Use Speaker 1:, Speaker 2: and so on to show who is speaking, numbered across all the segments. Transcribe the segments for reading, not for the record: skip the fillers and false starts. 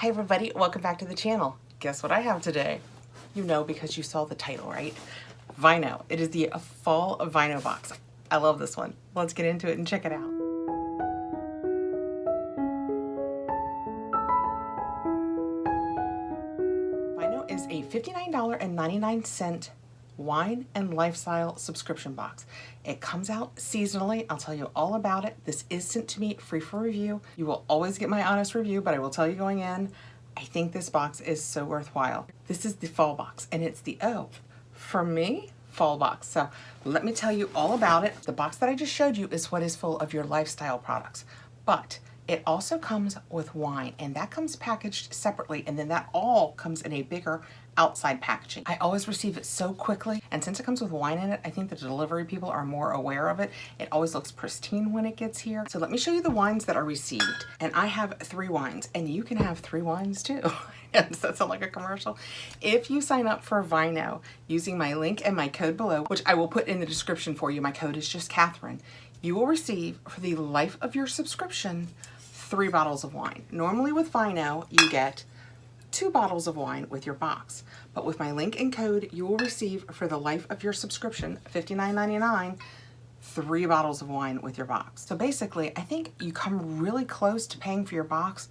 Speaker 1: Hi everybody, welcome back to the channel. Guess what I have today? You know because you saw the title, right? Vino. It is the fall Vino box. I love this one. Let's get into it and check it out. Vino is a $59.99 wine and lifestyle subscription box. It comes out seasonally. I'll tell you all about it. This is sent to me free for review. You will always get my honest review, but I will tell you going in, I think this box is so worthwhile. This is the fall box and it's the for me, fall box. So let me tell you all about it. The box that I just showed you is what is full of your lifestyle products, but it also comes with wine, and that comes packaged separately, and then that all comes in a bigger outside packaging. I always receive it so quickly, and since it comes with wine in it, I think the delivery people are more aware of it. It always looks pristine when it gets here. So let me show you the wines that are received. And I have 3 wines, and you can have 3 wines too. Does that sound like a commercial? If you sign up for Vino using my link and my code below, which I will put in the description for you, my code is just Kathrin, you will receive for the life of your subscription 3 bottles of wine. Normally with Vino, you get 2 bottles of wine with your box. But with my link and code, you will receive for the life of your subscription, $59.99, 3 bottles of wine with your box. So basically, I think you come really close to paying for your box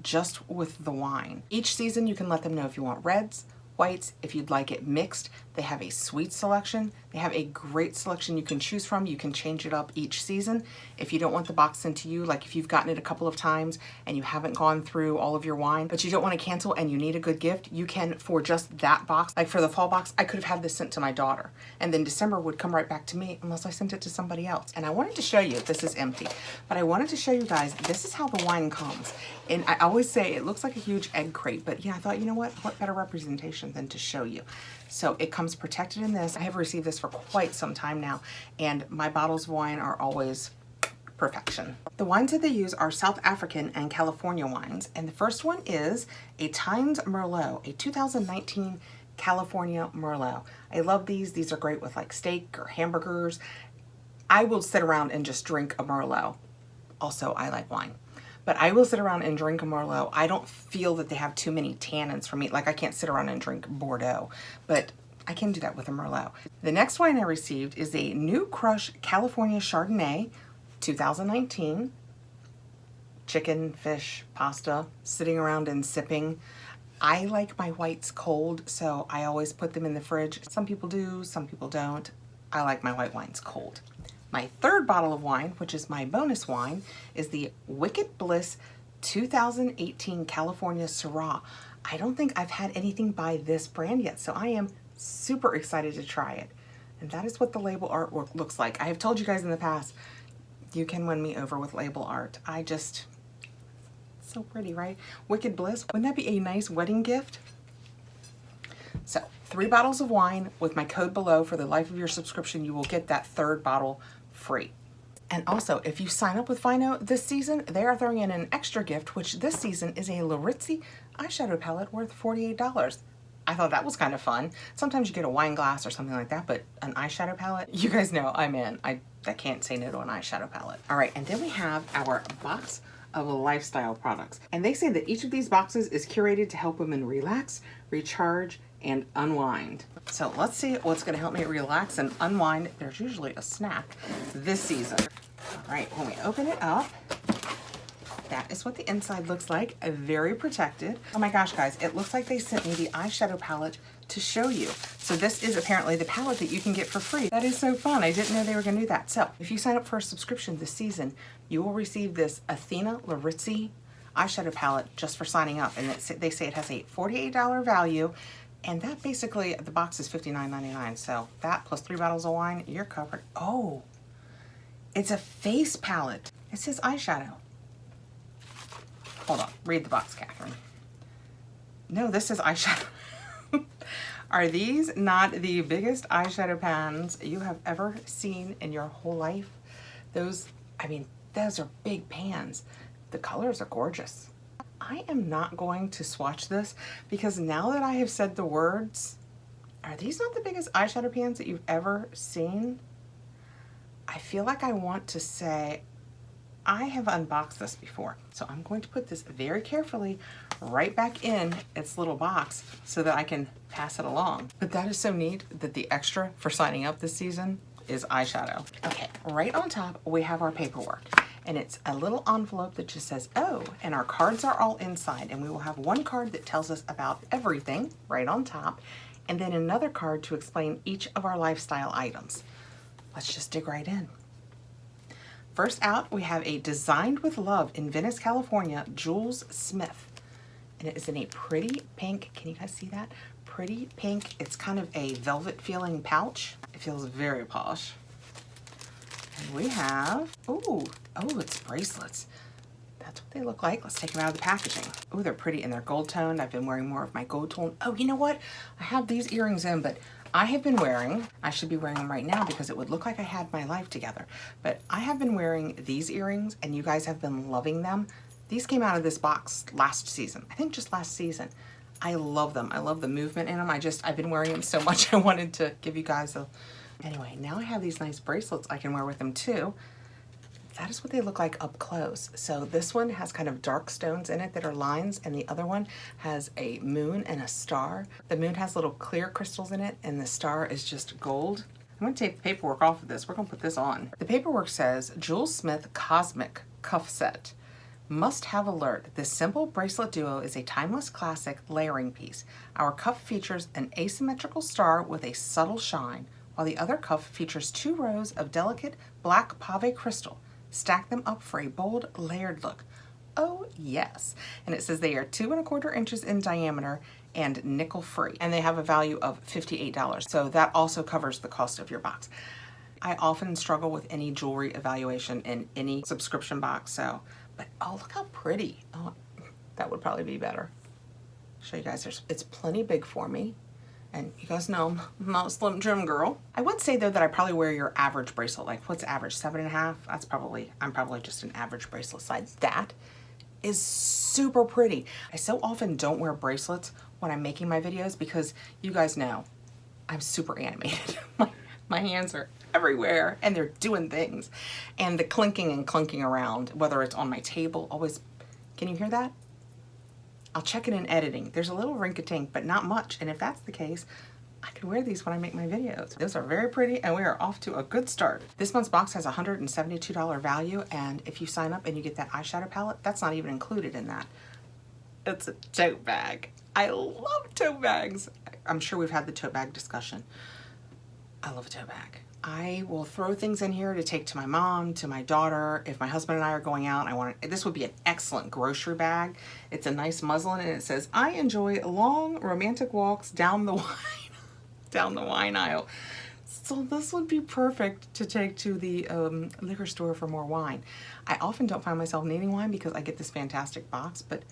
Speaker 1: just with the wine. Each season, you can let them know if you want reds, whites, if you'd like it mixed. They have a sweet selection. They have a great selection you can choose from. You can change it up each season. If you don't want the box sent to you, like if you've gotten it a couple of times and you haven't gone through all of your wine, but you don't want to cancel and you need a good gift, you can, for just that box. Like for the fall box, I could have had this sent to my daughter, and then December would come right back to me unless I sent it to somebody else. And I wanted to show you, this is empty, but I wanted to show you guys, this is how the wine comes. And I always say it looks like a huge egg crate, but yeah, I thought, you know what better representation than to show you. So it comes protected in this. I have received this for quite some time now, and my bottles of wine are always perfection. The wines that they use are South African and California wines, and the first one is a Times Merlot, a 2019 California Merlot. I love these. These are great with like steak or hamburgers. I will sit around and just drink a Merlot. Also, I like wine. But I will sit around and drink a Merlot. I don't feel that they have too many tannins for me. Like I can't sit around and drink Bordeaux, but I can do that with a Merlot. The next wine I received is a New Crush California Chardonnay, 2019. Chicken, fish, pasta, sitting around and sipping. I like my whites cold, so I always put them in the fridge. Some people do, some people don't. I like my white wines cold. My third bottle of wine, which is my bonus wine, is the Wicked Bliss 2018 California Syrah. I don't think I've had anything by this brand yet, so I am super excited to try it. And that is what the label artwork looks like. I have told you guys in the past, you can win me over with label art. So pretty, right? Wicked Bliss, wouldn't that be a nice wedding gift? So 3 bottles of wine with my code below. For the life of your subscription, you will get that 3rd bottle free. And also, if you sign up with Vino this season, they are throwing in an extra gift, which this season is a Ipsy eyeshadow palette worth $48. I thought that was kind of fun. Sometimes you get a wine glass or something like that, but an eyeshadow palette, you guys know I'm in. I can't say no to an eyeshadow palette. All right, and then we have our box of lifestyle products. And they say that each of these boxes is curated to help women relax, recharge, and unwind. So let's see what's gonna help me relax and unwind. There's usually a snack this season. All right, when we open it up, that is what the inside looks like, very protected. Oh my gosh, guys, it looks like they sent me the eyeshadow palette to show you. So this is apparently the palette that you can get for free. That is so fun. I didn't know they were gonna do that. So if you sign up for a subscription this season, you will receive this Athena Ipsy eyeshadow palette just for signing up. And they say it has a $48 value. And that basically, the box is $59.99. So that plus 3 bottles of wine, you're covered. Oh, it's a face palette. It says eyeshadow. Hold on, read the box, Kathrin. No, this is eyeshadow. Are these not the biggest eyeshadow pans you have ever seen in your whole life? Those, I mean, those are big pans. The colors are gorgeous. I am not going to swatch this because now that I have said the words, are these not the biggest eyeshadow pans that you've ever seen? I feel like I want to say I have unboxed this before, so I'm going to put this very carefully right back in its little box so that I can pass it along. But that is so neat that the extra for signing up this season is eyeshadow. Okay, right on top we have our paperwork, and it's a little envelope that just says "Oh," and our cards are all inside, and we will have one card that tells us about everything right on top, and then another card to explain each of our lifestyle items. Let's just dig right in. First out, we have a Designed with Love in Venice, California, Jules Smith. And it is in a pretty pink, can you guys see that? Pretty pink, it's kind of a velvet feeling pouch. It feels very posh. And we have, oh, it's bracelets. That's what they look like. Let's take them out of the packaging. Oh, they're pretty and they're gold toned. I've been wearing more of my gold tone. Oh, you know what? I have these earrings in, but I have been wearing, I should be wearing them right now because it would look like I had my life together. But I have been wearing these earrings and you guys have been loving them. These came out of this box last season. I think just last season. I love them. I love the movement in them. I've been wearing them so much I wanted to give you guys a... Anyway, now I have these nice bracelets I can wear with them too. That is what they look like up close. So this one has kind of dark stones in it that are lines, and the other one has a moon and a star. The moon has little clear crystals in it, and the star is just gold. I'm gonna take the paperwork off of this. We're gonna put this on. The paperwork says, Jules Smith Cosmic Cuff Set. Must have alert. This simple bracelet duo is a timeless classic layering piece. Our cuff features an asymmetrical star with a subtle shine, while the other cuff features 2 rows of delicate black pave crystal. Stack them up for a bold, layered look. Oh yes. And it says they are 2 1/4 inches in diameter and nickel free. And they have a value of $58. So that also covers the cost of your box. I often struggle with any jewelry evaluation in any subscription box. So, but oh, look how pretty. Oh, that would probably be better. Show you guys, it's plenty big for me. And you guys know I'm not a slim trim girl. I would say though that I probably wear your average bracelet. Like what's average? 7.5? That's probably, I'm probably just an average bracelet size. That is super pretty. I so often don't wear bracelets when I'm making my videos because you guys know I'm super animated. My hands are everywhere and they're doing things. And the clinking and clunking around, whether it's on my table, always, can you hear that? I'll check it in editing. There's a little rink-a-tink, but not much. And if that's the case, I could wear these when I make my videos. Those are very pretty and we are off to a good start. This month's box has a $172 value, and if you sign up and you get that eyeshadow palette, that's not even included in that. It's a tote bag. I love tote bags. I'm sure we've had the tote bag discussion. I love a tote bag. I will throw things in here to take to my mom, to my daughter. If my husband and I are going out, this would be an excellent grocery bag. It's a nice muslin and it says, I enjoy long romantic walks down the wine aisle. So this would be perfect to take to the liquor store for more wine. I often don't find myself needing wine because I get this fantastic box, but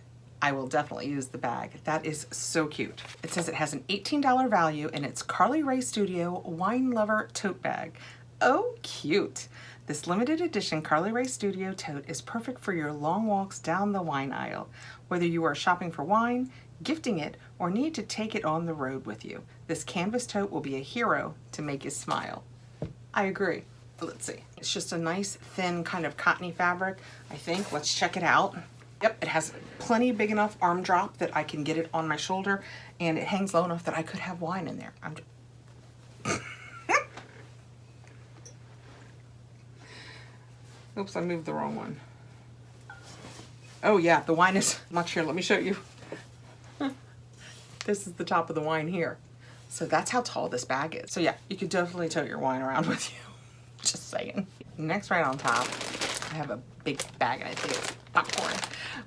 Speaker 1: I will definitely use the bag. That is so cute. It says it has an $18 value and it's Carly Rae Studio Wine Lover Tote Bag. Oh, cute. This limited edition Carly Rae Studio tote is perfect for your long walks down the wine aisle. Whether you are shopping for wine, gifting it, or need to take it on the road with you, this canvas tote will be a hero to make you smile. I agree. Let's see. It's just a nice thin kind of cottony fabric, I think. Let's check it out. Yep, it has plenty big enough arm drop that I can get it on my shoulder, and it hangs low enough that I could have wine in there. Oops, I moved the wrong one. Oh yeah, the wine is much here. Let me show you. This is the top of the wine here. So that's how tall this bag is. So yeah, you could definitely tote your wine around with you. Just saying. Next, right on top, I have a big bag and I think it's popcorn.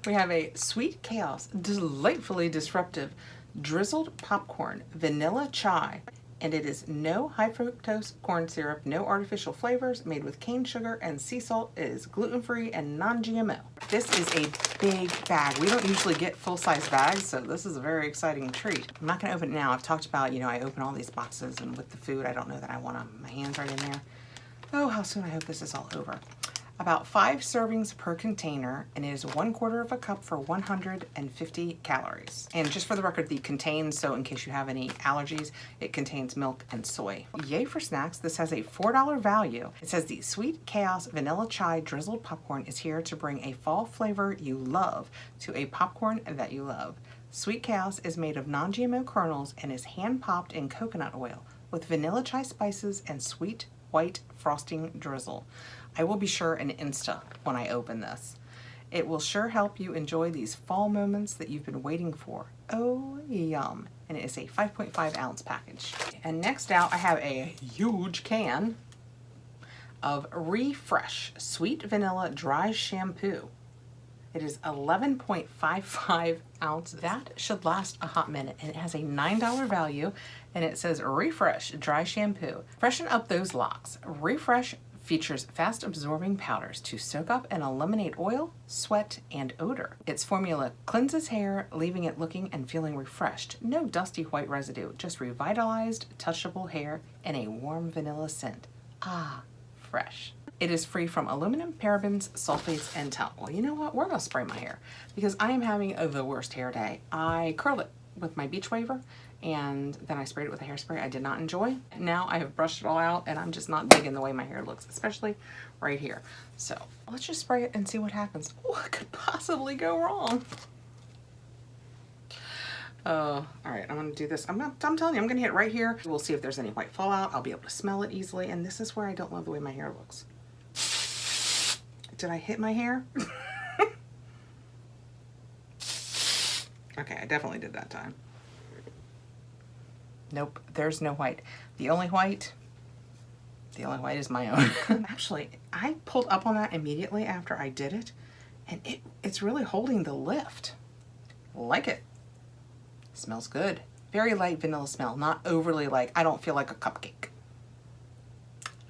Speaker 1: We have a Sweet Chaos, delightfully disruptive, drizzled popcorn, vanilla chai, and it is no high fructose corn syrup, no artificial flavors, made with cane sugar and sea salt. It is gluten-free and non-GMO. This is a big bag. We don't usually get full-size bags, so this is a very exciting treat. I'm not gonna open it now. I've talked about, you know, I open all these boxes and with the food, I don't know that I want my hands right in there. Oh, how soon I hope this is all over. about 5 servings per container, and it is 1/4 of a cup for 150 calories. And just for the record, the contains, so in case you have any allergies, it contains milk and soy. Yay for snacks. This has a $4 value. It says the Sweet Chaos Vanilla Chai Drizzled Popcorn is here to bring a fall flavor you love to a popcorn that you love. Sweet Chaos is made of non-GMO kernels and is hand-popped in coconut oil with vanilla chai spices and sweet white frosting drizzle. I will be sure and Insta when I open this. It will sure help you enjoy these fall moments that you've been waiting for. Oh, yum. And it is a 5.5 ounce package. And next out, I have a huge can of Refresh Sweet Vanilla Dry Shampoo. It is 11.55 ounces. That should last a hot minute, and it has a $9 value, and it says Refresh Dry Shampoo. Freshen up those locks. Refresh features fast absorbing powders to soak up and eliminate oil, sweat, and odor. Its formula cleanses hair, leaving it looking and feeling refreshed. No dusty white residue, just revitalized, touchable hair and a warm vanilla scent. Ah, fresh. It is free from aluminum, parabens, sulfates, and talc. Well, you know what? We're gonna spray my hair because I am having the worst hair day. I curled it with my beach waver and then I sprayed it with a hairspray I did not enjoy. Now I have brushed it all out and I'm just not digging the way my hair looks, especially right here. So let's just spray it and see what happens. What could possibly go wrong? All right, I'm gonna do this. I'm telling you, I'm gonna hit right here. We'll see if there's any white fallout. I'll be able to smell it easily. And this is where I don't love the way my hair looks. Did I hit my hair? Okay, I definitely did that time. Nope, there's no white. The only white is my own. Actually, I pulled up on that immediately after I did it, and it's really holding the lift. Like it. Smells good. Very light vanilla smell, not overly like, I don't feel like a cupcake.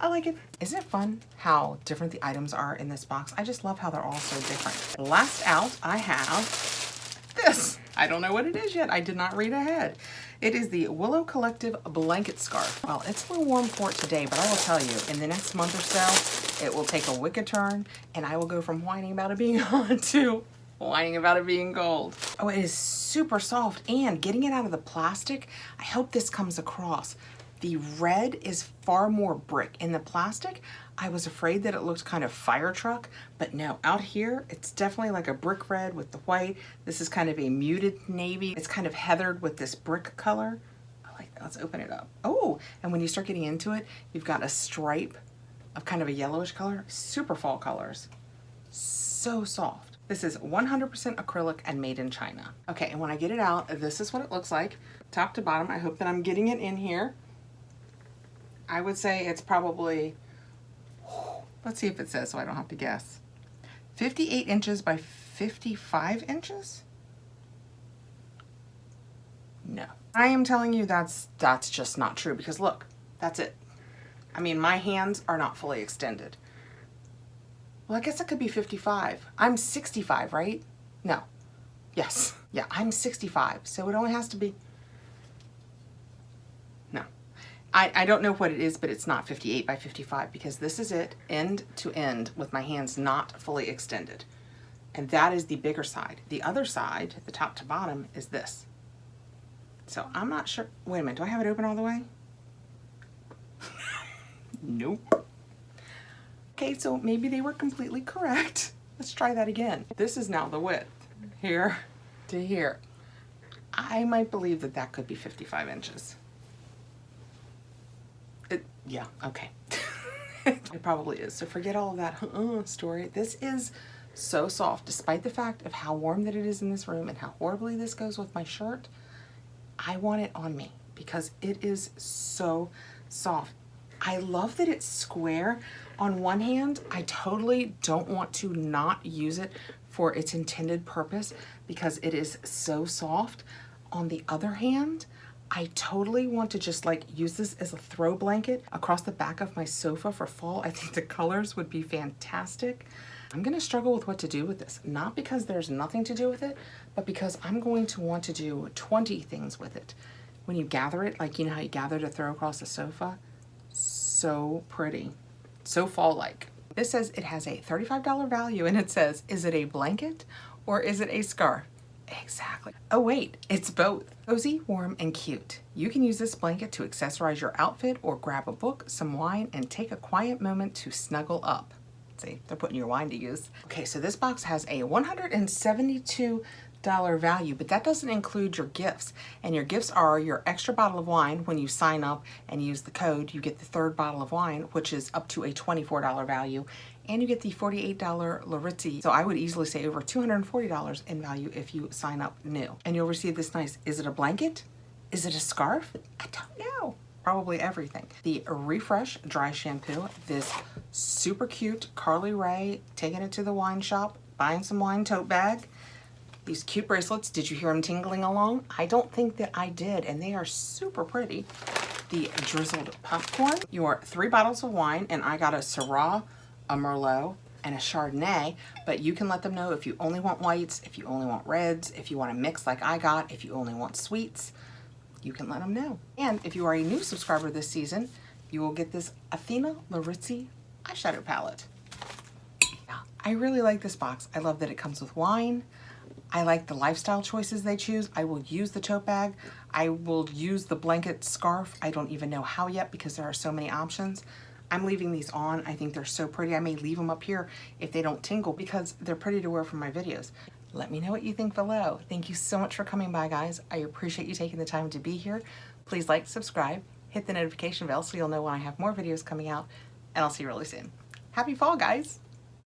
Speaker 1: I like it. Isn't it fun how different the items are in this box? I just love how they're all so different. Last out, I have this. I don't know what it is yet. I did not read ahead. It is the Willow Collective Blanket Scarf. Well, it's a little warm for it today, but I will tell you, in the next month or so, it will take a wicked turn, and I will go from whining about it being hot to whining about it being cold. Oh, it is super soft, and getting it out of the plastic, I hope this comes across. The red is far more brick. In the plastic, I was afraid that it looked kind of fire truck, but no, out here, it's definitely like a brick red with the white. This is kind of a muted navy. It's kind of heathered with this brick color. I like that. Let's open it up. Oh, and when you start getting into it, you've got a stripe of kind of a yellowish color. Super fall colors. So soft. This is 100% acrylic and made in China. Okay, and when I get it out, this is what it looks like. Top to bottom, I hope that I'm getting it in here. I would say it's probably, let's see if it says so I don't have to guess. 58 inches by 55 inches? No. I am telling you that's just not true because look, that's it. I mean, my hands are not fully extended. Well, I guess it could be 55. I'm 65, right? No. Yes. Yeah, I'm 65, so it only has to be, no. I don't know what it is, but it's not 58 by 55 because this is it end to end with my hands not fully extended. And that is the bigger side. The other side, the top to bottom, is this. So I'm not sure. Wait a minute, do I have it open all the way? Nope. Okay, so maybe they were completely correct. Let's try that again. This is now the width, here to here. I might believe that that could be 55 inches. Yeah, okay. It probably is. So forget all of that story. This is so soft, despite the fact of how warm that it is in this room and how horribly this goes with my shirt. I want it on me because it is so soft. I love that it's square. On one hand, I totally don't want to not use it for its intended purpose because it is so soft. On the other hand, I totally want to just like use this as a throw blanket across the back of my sofa for fall. I think the colors would be fantastic. I'm gonna struggle with what to do with this. Not because there's nothing to do with it, but because I'm going to want to do 20 things with it. When you gather it, like you know how you gather to throw across the sofa? So pretty, so fall-like. This says it has a $35 value, and it says, is it a blanket or is it a scarf? Exactly. Oh wait, it's both. Cozy, warm, and cute. You can use this blanket to accessorize your outfit or grab a book, some wine, and take a quiet moment to snuggle up. See, they're putting your wine to use. Okay, so this box has a $172 value, but that doesn't include your gifts. And your gifts are your extra bottle of wine. When you sign up and use the code, you get the third bottle of wine, which is up to a $24 value. And you get the $48 Laritzi. So I would easily say over $240 in value if you sign up new. And you'll receive this nice, is it a blanket? Is it a scarf? I don't know. Probably everything. The Refresh Dry Shampoo, this super cute Carly Rae, taking it to the wine shop, buying some wine tote bag. These cute bracelets, did you hear them tingling along? I don't think that I did, and they are super pretty. The Drizzled Popcorn, your 3 bottles of wine, and I got a Syrah, a Merlot, and a Chardonnay, but you can let them know if you only want whites, if you only want reds, if you want to mix like I got, if you only want sweets, you can let them know. And if you are a new subscriber this season, you will get this Athena Laritzi eyeshadow palette. Yeah, I really like this box. I love that it comes with wine. I like the lifestyle choices they choose. I will use the tote bag. I will use the blanket scarf. I don't even know how yet because there are so many options. I'm leaving these on. I think they're so pretty. I may leave them up here if they don't tingle because they're pretty to wear for my videos. Let me know what you think below. Thank you so much for coming by, guys. I appreciate you taking the time to be here. Please like, subscribe, hit the notification bell so you'll know when I have more videos coming out, and I'll see you really soon. Happy fall, guys.